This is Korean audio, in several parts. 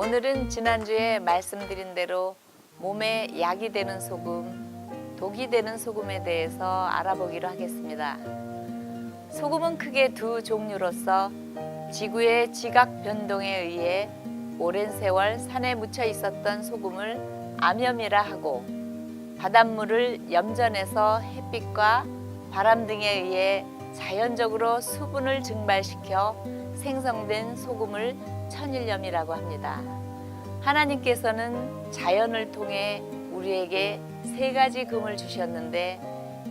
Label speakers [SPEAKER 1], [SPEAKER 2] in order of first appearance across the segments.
[SPEAKER 1] 오늘은 지난주에 말씀드린 대로 몸에 약이 되는 소금, 독이 되는 소금에 대해서 알아보기로 하겠습니다. 소금은 크게 두 종류로서 지구의 지각 변동에 의해 오랜 세월 산에 묻혀 있었던 소금을 암염이라 하고, 바닷물을 염전해서 햇빛과 바람 등에 의해 자연적으로 수분을 증발시켜 생성된 소금을 천일염이라고 합니다. 하나님께서는 자연을 통해 우리에게 세 가지 금을 주셨는데,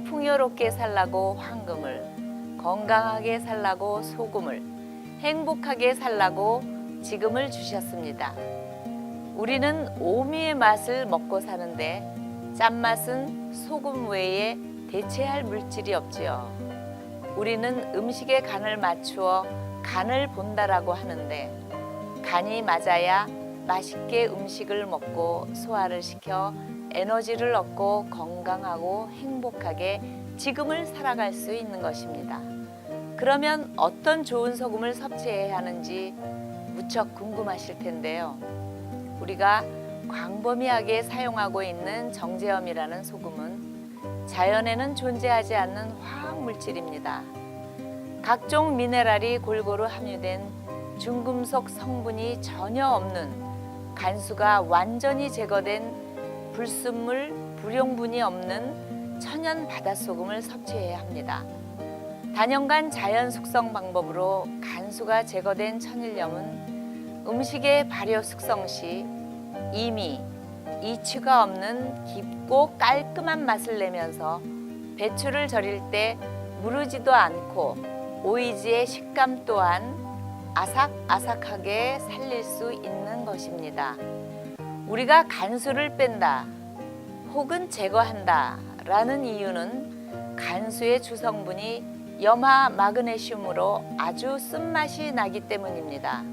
[SPEAKER 1] 풍요롭게 살라고 황금을, 건강하게 살라고 소금을, 행복하게 살라고 지금을 주셨습니다. 우리는 오미의 맛을 먹고 사는데 짠맛은 소금 외에 대체할 물질이 없지요. 우리는 음식의 간을 맞추어 간을 본다라고 하는데, 간이 맞아야 맛있게 음식을 먹고 소화를 시켜 에너지를 얻고 건강하고 행복하게 지금을 살아갈 수 있는 것입니다. 그러면 어떤 좋은 소금을 섭취해야 하는지 무척 궁금하실 텐데요. 우리가 광범위하게 사용하고 있는 정제염이라는 소금은 자연에는 존재하지 않는 화학 물질입니다. 각종 미네랄이 골고루 함유된 중금속 성분이 전혀 없는, 간수가 완전히 제거된 불순물, 불용분이 없는 천연 바닷소금을 섭취해야 합니다. 단연간 자연 숙성 방법으로 간수가 제거된 천일염은 음식의 발효 숙성 시 이미 이치가 없는 깊고 깔끔한 맛을 내면서 배추를 절일 때 무르지도 않고 오이지의 식감 또한 아삭아삭하게 살릴 수 있는 것입니다. 우리가 간수를 뺀다 혹은 제거한다 라는 이유는 간수의 주성분이 염화 마그네슘으로 아주 쓴맛이 나기 때문입니다.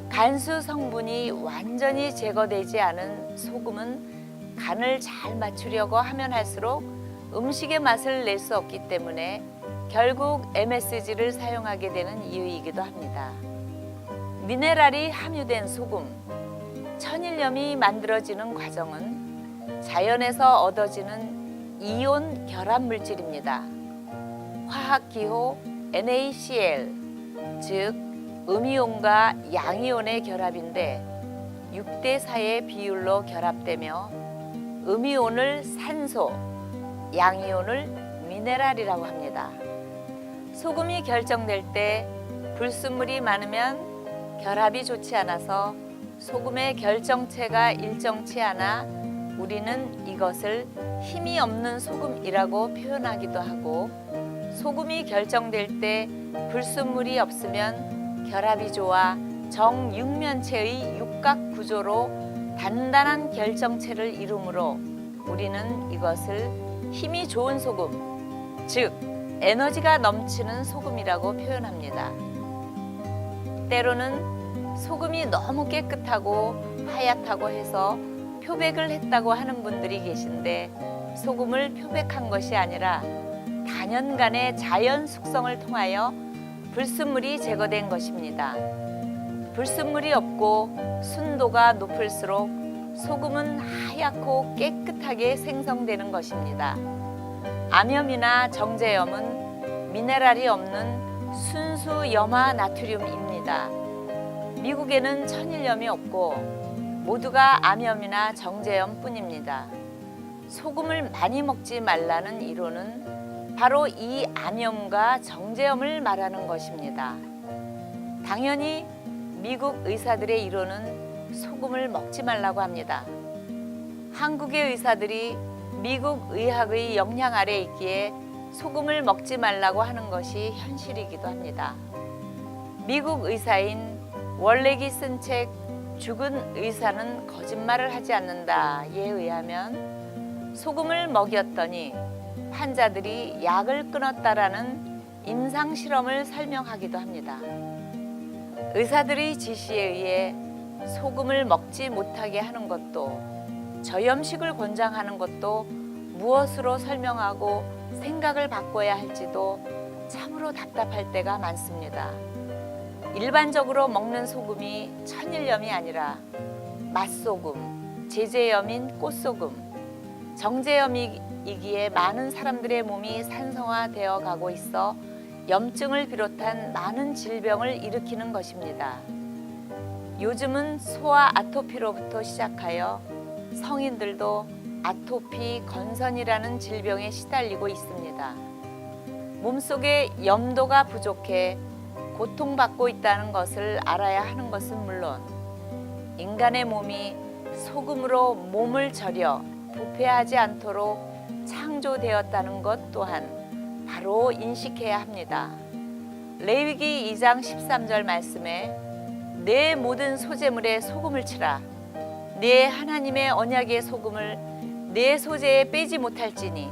[SPEAKER 1] 간수 성분이 완전히 제거되지 않은 소금은 간을 잘 맞추려고 하면 할수록 음식의 맛을 낼 수 없기 때문에 결국 MSG를 사용하게 되는 이유이기도 합니다. 미네랄이 함유된 소금, 천일염이 만들어지는 과정은 자연에서 얻어지는 이온 결합 물질입니다. 화학기호 NaCl, 즉 음이온과 양이온의 결합인데 6대4의 비율로 결합되며 음이온을 산소, 양이온을 미네랄이라고 합니다. 소금이 결정될 때 불순물이 많으면 결합이 좋지 않아서 소금의 결정체가 일정치 않아 우리는 이것을 힘이 없는 소금이라고 표현하기도 하고, 소금이 결정될 때 불순물이 없으면 결합이 좋아 정육면체의 육각 구조로 단단한 결정체를 이루므로 우리는 이것을 힘이 좋은 소금, 즉 에너지가 넘치는 소금이라고 표현합니다. 때로는 소금이 너무 깨끗하고 하얗다고 해서 표백을 했다고 하는 분들이 계신데, 소금을 표백한 것이 아니라 단연간의 자연 숙성을 통하여 불순물이 제거된 것입니다. 불순물이 없고 순도가 높을수록 소금은 하얗고 깨끗하게 생성되는 것입니다. 암염이나 정제염은 미네랄이 없는 순수 염화 나트륨입니다. 미국에는 천일염이 없고 모두가 암염이나 정제염 뿐입니다. 소금을 많이 먹지 말라는 이론은 바로 이 암염과 정제염을 말하는 것입니다. 당연히 미국 의사들의 이론은 소금을 먹지 말라고 합니다. 한국의 의사들이 미국 의학의 영향 아래 있기에 소금을 먹지 말라고 하는 것이 현실이기도 합니다. 미국 의사인 월렉이 쓴 책 죽은 의사는 거짓말을 하지 않는다에 의하면 소금을 먹였더니 환자들이 약을 끊었다라는 임상 실험을 설명하기도 합니다. 의사들의 지시에 의해 소금을 먹지 못하게 하는 것도, 저염식을 권장하는 것도 무엇으로 설명하고 생각을 바꿔야 할지도 참으로 답답할 때가 많습니다. 일반적으로 먹는 소금이 천일염이 아니라 맛소금, 제제염인 꽃소금, 정제염이기에 많은 사람들의 몸이 산성화되어 가고 있어 염증을 비롯한 많은 질병을 일으키는 것입니다. 요즘은 소아 아토피로부터 시작하여 성인들도 아토피 건선이라는 질병에 시달리고 있습니다. 몸속에 염도가 부족해 고통받고 있다는 것을 알아야 하는 것은 물론 인간의 몸이 소금으로 몸을 절여 부패하지 않도록 창조되었다는 것 또한 바로 인식해야 합니다. 레위기 2장 13절 말씀에 내 모든 소재물에 소금을 치라. 내 하나님의 언약의 소금을 내 소재에 빼지 못할지니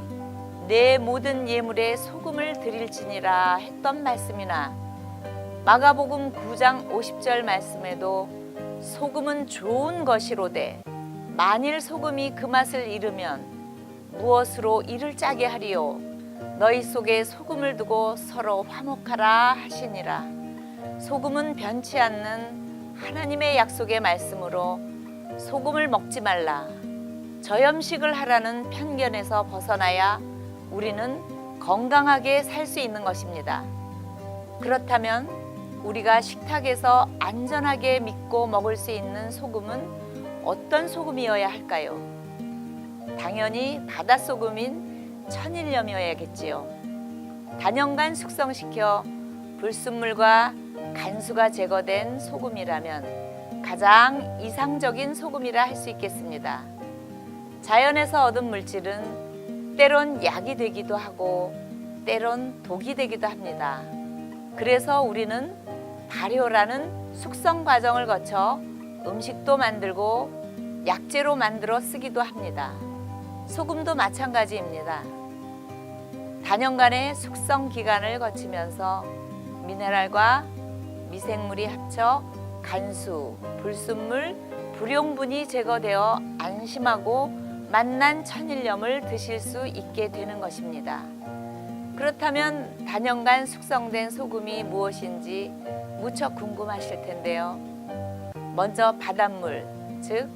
[SPEAKER 1] 내 모든 예물에 소금을 드릴지니라 했던 말씀이나 마가복음 9장 50절 말씀에도 소금은 좋은 것이로되 만일 소금이 그 맛을 잃으면 무엇으로 이를 짜게 하리요 너희 속에 소금을 두고 서로 화목하라 하시니라. 소금은 변치 않는 하나님의 약속의 말씀으로 소금을 먹지 말라, 저염식을 하라는 편견에서 벗어나야 우리는 건강하게 살 수 있는 것입니다. 그렇다면 우리가 식탁에서 안전하게 믿고 먹을 수 있는 소금은 어떤 소금이어야 할까요? 당연히 바닷소금인 천일염이어야겠지요. 단연간 숙성시켜 불순물과 간수가 제거된 소금이라면 가장 이상적인 소금이라 할 수 있겠습니다. 자연에서 얻은 물질은 때론 약이 되기도 하고 때론 독이 되기도 합니다. 그래서 우리는 발효라는 숙성 과정을 거쳐 음식도 만들고 약재로 만들어 쓰기도 합니다. 소금도 마찬가지입니다. 단연간의 숙성 기간을 거치면서 미네랄과 미생물이 합쳐 간수, 불순물, 불용분이 제거되어 안심하고 맛난 천일염을 드실 수 있게 되는 것입니다. 그렇다면 단연간 숙성된 소금이 무엇인지 무척 궁금하실 텐데요. 먼저 바닷물, 즉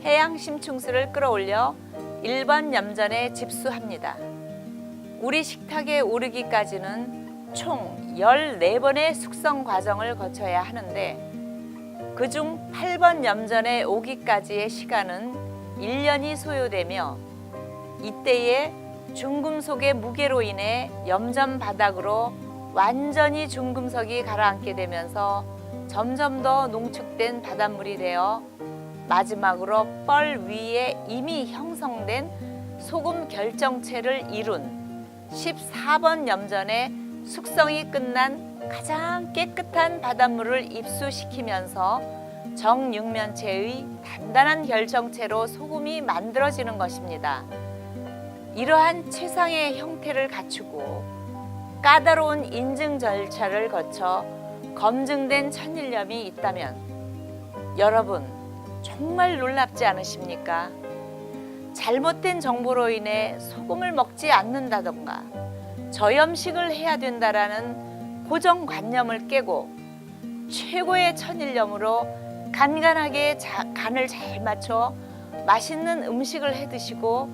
[SPEAKER 1] 해양 심층수를 끌어올려 1번 염전에 집수합니다. 우리 식탁에 오르기까지는 총 14번의 숙성 과정을 거쳐야 하는데 그중 8번 염전에 오기까지의 시간은 1년이 소요되며 이때에 중금속의 무게로 인해 염전 바닥으로 완전히 중금속이 가라앉게 되면서 점점 더 농축된 바닷물이 되어 마지막으로 뻘 위에 이미 형성된 소금 결정체를 이룬 14번 염전에 숙성이 끝난 가장 깨끗한 바닷물을 입수시키면서 정육면체의 단단한 결정체로 소금이 만들어지는 것입니다. 이러한 최상의 형태를 갖추고 까다로운 인증 절차를 거쳐 검증된 천일염이 있다면 여러분 정말 놀랍지 않으십니까? 잘못된 정보로 인해 소금을 먹지 않는다던가 저염식을 해야 된다라는 고정관념을 깨고 최고의 천일염으로 간간하게 간을 잘 맞춰 맛있는 음식을 해 드시고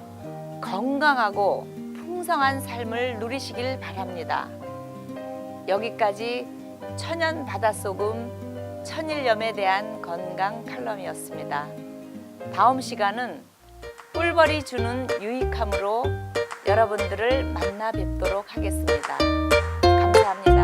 [SPEAKER 1] 건강하고 풍성한 삶을 누리시길 바랍니다. 여기까지 천연 바닷소금 천일염에 대한 건강 칼럼이었습니다. 다음 시간은 꿀벌이 주는 유익함으로 여러분들을 만나 뵙도록 하겠습니다. 감사합니다.